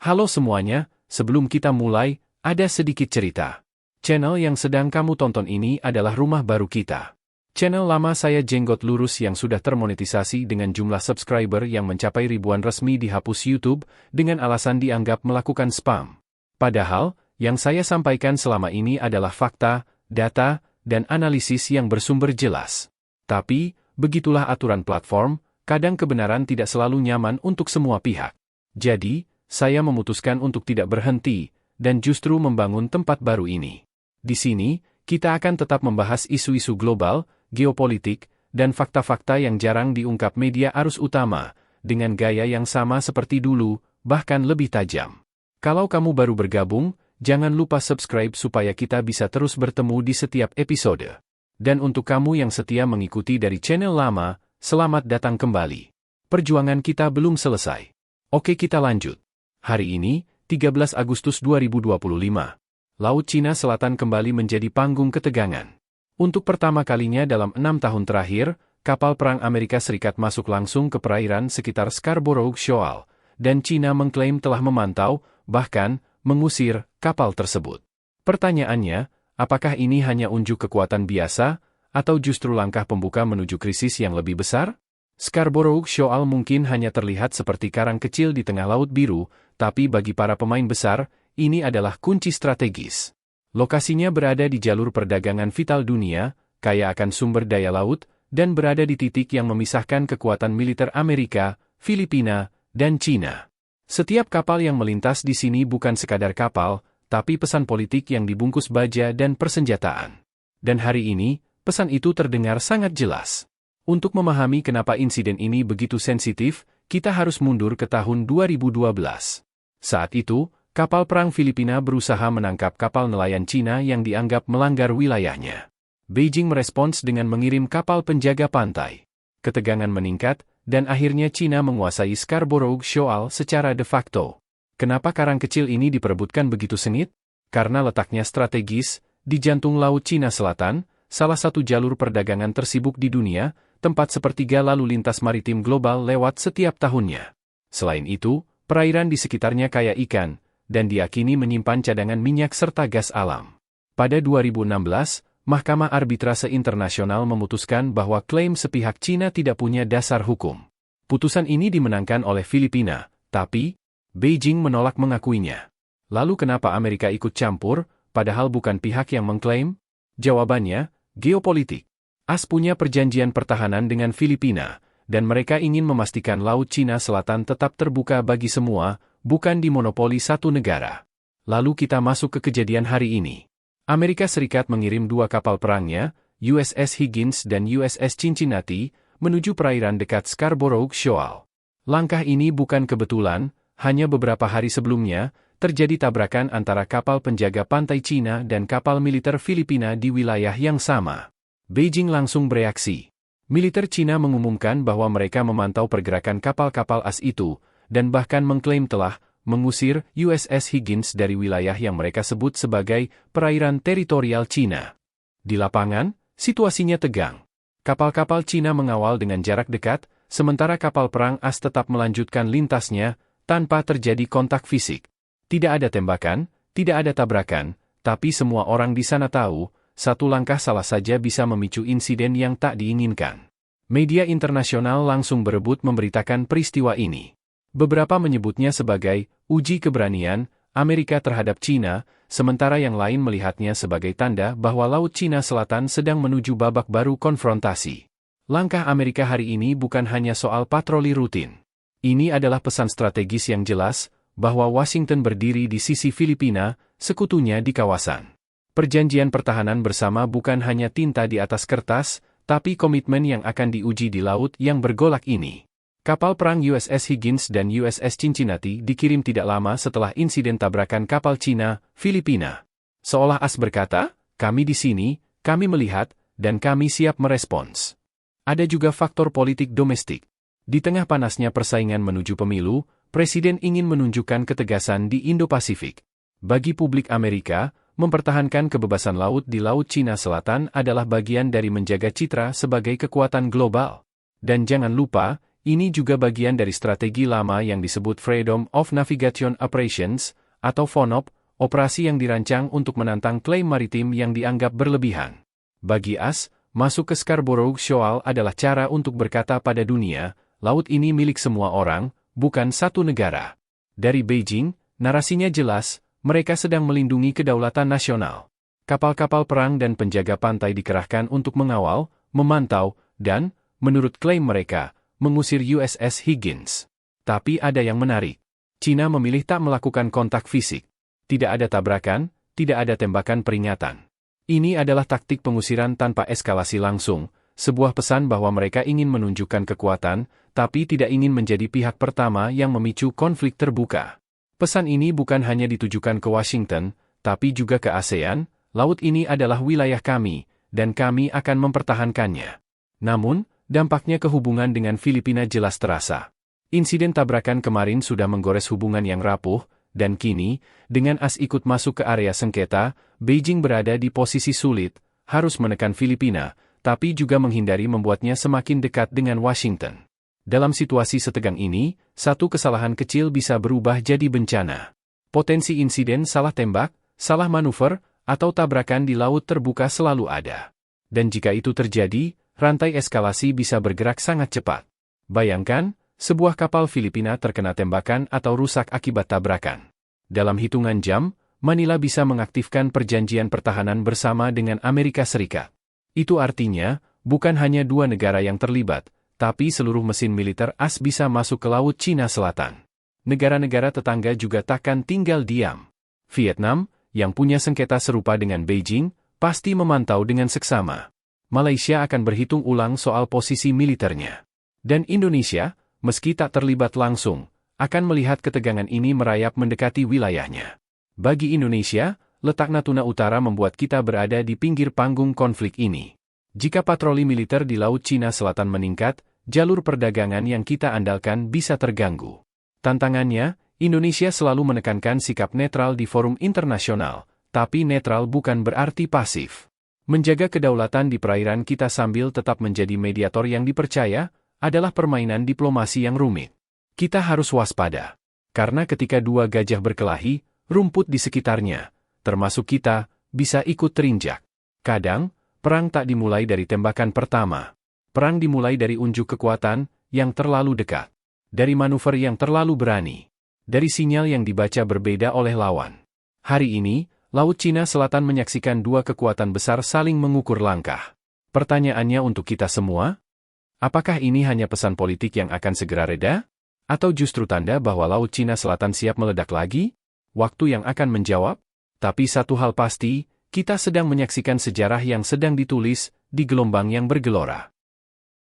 Halo semuanya, sebelum kita mulai, ada sedikit cerita. Channel yang sedang kamu tonton ini adalah rumah baru kita. Channel lama saya Jenggot Lurus yang sudah termonetisasi dengan jumlah subscriber yang mencapai ribuan resmi dihapus YouTube dengan alasan dianggap melakukan spam. Padahal, yang saya sampaikan selama ini adalah fakta, data, dan analisis yang bersumber jelas. Tapi, begitulah aturan platform, kadang kebenaran tidak selalu nyaman untuk semua pihak. Jadi, saya memutuskan untuk tidak berhenti, dan justru membangun tempat baru ini. Di sini, kita akan tetap membahas isu-isu global, geopolitik, dan fakta-fakta yang jarang diungkap media arus utama, dengan gaya yang sama seperti dulu, bahkan lebih tajam. Kalau kamu baru bergabung, jangan lupa subscribe supaya kita bisa terus bertemu di setiap episode. Dan untuk kamu yang setia mengikuti dari channel lama, selamat datang kembali. Perjuangan kita belum selesai. Oke, kita lanjut. Hari ini, 13 Agustus 2025, Laut Cina Selatan kembali menjadi panggung ketegangan. Untuk pertama kalinya dalam 6 tahun terakhir, kapal perang Amerika Serikat masuk langsung ke perairan sekitar Scarborough Shoal, dan Cina mengklaim telah memantau, bahkan mengusir, kapal tersebut. Pertanyaannya, apakah ini hanya unjuk kekuatan biasa, atau justru langkah pembuka menuju krisis yang lebih besar? Scarborough Shoal mungkin hanya terlihat seperti karang kecil di tengah Laut Biru, tapi bagi para pemain besar, ini adalah kunci strategis. Lokasinya berada di jalur perdagangan vital dunia, kaya akan sumber daya laut, dan berada di titik yang memisahkan kekuatan militer Amerika, Filipina, dan Cina. Setiap kapal yang melintas di sini bukan sekadar kapal, tapi pesan politik yang dibungkus baja dan persenjataan. Dan hari ini, pesan itu terdengar sangat jelas. Untuk memahami kenapa insiden ini begitu sensitif, kita harus mundur ke tahun 2012. Saat itu, kapal perang Filipina berusaha menangkap kapal nelayan Cina yang dianggap melanggar wilayahnya. Beijing merespons dengan mengirim kapal penjaga pantai. Ketegangan meningkat, dan akhirnya Cina menguasai Scarborough Shoal secara de facto. Kenapa karang kecil ini diperebutkan begitu sengit? Karena letaknya strategis, di jantung Laut Cina Selatan, salah satu jalur perdagangan tersibuk di dunia, tempat sepertiga lalu lintas maritim global lewat setiap tahunnya. Selain itu, perairan di sekitarnya kaya ikan, dan diakini menyimpan cadangan minyak serta gas alam. Pada 2016, Mahkamah Arbitrase Internasional memutuskan bahwa klaim sepihak Cina tidak punya dasar hukum. Putusan ini dimenangkan oleh Filipina, tapi Beijing menolak mengakuinya. Lalu kenapa Amerika ikut campur, padahal bukan pihak yang mengklaim? Jawabannya, geopolitik. AS punya perjanjian pertahanan dengan Filipina, dan mereka ingin memastikan Laut Cina Selatan tetap terbuka bagi semua, bukan dimonopoli satu negara. Lalu kita masuk ke kejadian hari ini. Amerika Serikat mengirim dua kapal perangnya, USS Higgins dan USS Cincinnati, menuju perairan dekat Scarborough Shoal. Langkah ini bukan kebetulan, hanya beberapa hari sebelumnya, terjadi tabrakan antara kapal penjaga pantai Cina dan kapal militer Filipina di wilayah yang sama. Beijing langsung bereaksi. Militer Cina mengumumkan bahwa mereka memantau pergerakan kapal-kapal AS itu, dan bahkan mengklaim telah mengusir USS Higgins dari wilayah yang mereka sebut sebagai perairan teritorial Cina. Di lapangan, situasinya tegang. Kapal-kapal Cina mengawal dengan jarak dekat, sementara kapal perang AS tetap melanjutkan lintasnya, tanpa terjadi kontak fisik. Tidak ada tembakan, tidak ada tabrakan, tapi semua orang di sana tahu, satu langkah salah saja bisa memicu insiden yang tak diinginkan. Media internasional langsung berebut memberitakan peristiwa ini. Beberapa menyebutnya sebagai uji keberanian Amerika terhadap Cina, sementara yang lain melihatnya sebagai tanda bahwa Laut Cina Selatan sedang menuju babak baru konfrontasi. Langkah Amerika hari ini bukan hanya soal patroli rutin. Ini adalah pesan strategis yang jelas, bahwa Washington berdiri di sisi Filipina, sekutunya di kawasan. Perjanjian pertahanan bersama bukan hanya tinta di atas kertas, tapi komitmen yang akan diuji di laut yang bergolak ini. Kapal perang USS Higgins dan USS Cincinnati dikirim tidak lama setelah insiden tabrakan kapal Cina, Filipina. Seolah AS berkata, kami di sini, kami melihat, dan kami siap merespons. Ada juga faktor politik domestik. Di tengah panasnya persaingan menuju pemilu, Presiden ingin menunjukkan ketegasan di Indo-Pasifik. Bagi publik Amerika, mempertahankan kebebasan laut di Laut Cina Selatan adalah bagian dari menjaga citra sebagai kekuatan global. Dan jangan lupa, ini juga bagian dari strategi lama yang disebut Freedom of Navigation Operations, atau FONOP, operasi yang dirancang untuk menantang klaim maritim yang dianggap berlebihan. Bagi AS, masuk ke Scarborough Shoal adalah cara untuk berkata pada dunia, laut ini milik semua orang, bukan satu negara. Dari Beijing, narasinya jelas, mereka sedang melindungi kedaulatan nasional. Kapal-kapal perang dan penjaga pantai dikerahkan untuk mengawal, memantau, dan, menurut klaim mereka, mengusir USS Higgins. Tapi ada yang menarik. China memilih tak melakukan kontak fisik. Tidak ada tabrakan, tidak ada tembakan peringatan. Ini adalah taktik pengusiran tanpa eskalasi langsung, sebuah pesan bahwa mereka ingin menunjukkan kekuatan, tapi tidak ingin menjadi pihak pertama yang memicu konflik terbuka. Pesan ini bukan hanya ditujukan ke Washington, tapi juga ke ASEAN. Laut ini adalah wilayah kami, dan kami akan mempertahankannya. Namun, dampaknya ke hubungan dengan Filipina jelas terasa. Insiden tabrakan kemarin sudah menggores hubungan yang rapuh, dan kini, dengan AS ikut masuk ke area sengketa, Beijing berada di posisi sulit, harus menekan Filipina, tapi juga menghindari membuatnya semakin dekat dengan Washington. Dalam situasi setegang ini, satu kesalahan kecil bisa berubah jadi bencana. Potensi insiden salah tembak, salah manuver, atau tabrakan di laut terbuka selalu ada. Dan jika itu terjadi, rantai eskalasi bisa bergerak sangat cepat. Bayangkan, sebuah kapal Filipina terkena tembakan atau rusak akibat tabrakan. Dalam hitungan jam, Manila bisa mengaktifkan perjanjian pertahanan bersama dengan Amerika Serikat. Itu artinya, bukan hanya dua negara yang terlibat, tapi seluruh mesin militer AS bisa masuk ke Laut Cina Selatan. Negara-negara tetangga juga takkan tinggal diam. Vietnam, yang punya sengketa serupa dengan Beijing, pasti memantau dengan seksama. Malaysia akan berhitung ulang soal posisi militernya. Dan Indonesia, meski tak terlibat langsung, akan melihat ketegangan ini merayap mendekati wilayahnya. Bagi Indonesia, letak Natuna Utara membuat kita berada di pinggir panggung konflik ini. Jika patroli militer di Laut Cina Selatan meningkat, jalur perdagangan yang kita andalkan bisa terganggu. Tantangannya, Indonesia selalu menekankan sikap netral di forum internasional, tapi netral bukan berarti pasif. Menjaga kedaulatan di perairan kita sambil tetap menjadi mediator yang dipercaya, adalah permainan diplomasi yang rumit. Kita harus waspada. Karena ketika dua gajah berkelahi, rumput di sekitarnya, termasuk kita, bisa ikut terinjak. Kadang, perang tak dimulai dari tembakan pertama. Perang dimulai dari unjuk kekuatan yang terlalu dekat. Dari manuver yang terlalu berani. Dari sinyal yang dibaca berbeda oleh lawan. Hari ini, Laut Cina Selatan menyaksikan dua kekuatan besar saling mengukur langkah. Pertanyaannya untuk kita semua, apakah ini hanya pesan politik yang akan segera reda? Atau justru tanda bahwa Laut Cina Selatan siap meledak lagi? Waktu yang akan menjawab? Tapi satu hal pasti, kita sedang menyaksikan sejarah yang sedang ditulis di gelombang yang bergelora.